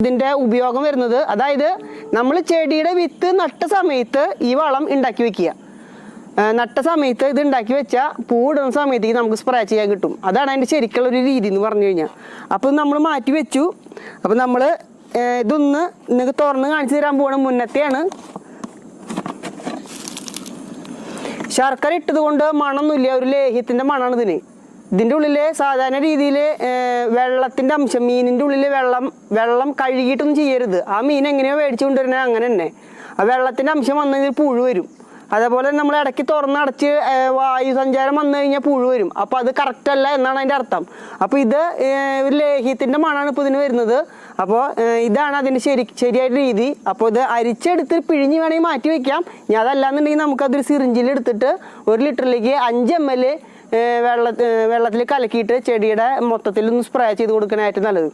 ഇതിൻ്റെ ഉപയോഗം വരുന്നത്. അതായത് നമ്മൾ ചെടിയുടെ വിത്ത് നട്ട സമയത്ത് ഈ വളം ഉണ്ടാക്കി വെക്കുക. നട്ട സമയത്ത് ഇത് ഉണ്ടാക്കി വെച്ചാൽ പൂടുന്ന സമയത്തേക്ക് നമുക്ക് സ്പ്രേ ചെയ്യാൻ കിട്ടും. അതാണ് അതിൻ്റെ ശരിക്കുള്ള ഒരു രീതി എന്ന് പറഞ്ഞു കഴിഞ്ഞാൽ. അപ്പോൾ നമ്മൾ മാറ്റി വെച്ചു. അപ്പോൾ നമ്മൾ ഇതൊന്ന് നിങ്ങൾക്ക് തുറന്ന് കാണിച്ചു തരാൻ പോകണ മുന്നത്തെയാണ്. ശർക്കര ഇട്ടത് കൊണ്ട് മണമൊന്നുമില്ല, ഒരു ലേഹ്യത്തിൻ്റെ മണമാണ് ഇതിന്. ഇതിൻ്റെ ഉള്ളിൽ സാധാരണ രീതിയിൽ വെള്ളത്തിൻ്റെ അംശം, മീനിൻ്റെ ഉള്ളിൽ വെള്ളം കഴുകിയിട്ടൊന്നും ചെയ്യരുത്. ആ മീൻ എങ്ങനെയോ മേടിച്ചു കൊണ്ടുവരുന്നത് അങ്ങനെ തന്നെ. ആ വെള്ളത്തിൻ്റെ അംശം വന്നു കഴിഞ്ഞാൽ പുഴു വരും. അതേപോലെ നമ്മൾ ഇടയ്ക്ക് തുറന്നടച്ച് വായു സഞ്ചാരം വന്നു കഴിഞ്ഞാൽ പുഴു വരും. അപ്പോൾ അത് കറക്റ്റല്ല എന്നാണ് അതിൻ്റെ അർത്ഥം. അപ്പോൾ ഇത് ഒരു ലേഹ്യത്തിൻ്റെ മണമാണ് ഇപ്പോൾ ഇതിന് വരുന്നത്. അപ്പോൾ ഇതാണ് അതിൻ്റെ ശരിയായ രീതി. അപ്പോൾ ഇത് അരിച്ചെടുത്ത് പിഴിഞ്ഞ് വേണമെങ്കിൽ മാറ്റി വയ്ക്കാം. ഇനി അതല്ലാന്നുണ്ടെങ്കിൽ നമുക്കതൊരു സിറിഞ്ചിൽ എടുത്തിട്ട് 1 ലിറ്ററിലേക്ക് 5 ml വെള്ളത്തിൽ കലക്കിയിട്ട് ചെടിയുടെ മൊത്തത്തിൽ ഒന്ന് സ്പ്രേ ചെയ്ത് കൊടുക്കാനായിട്ട് നല്ലത്.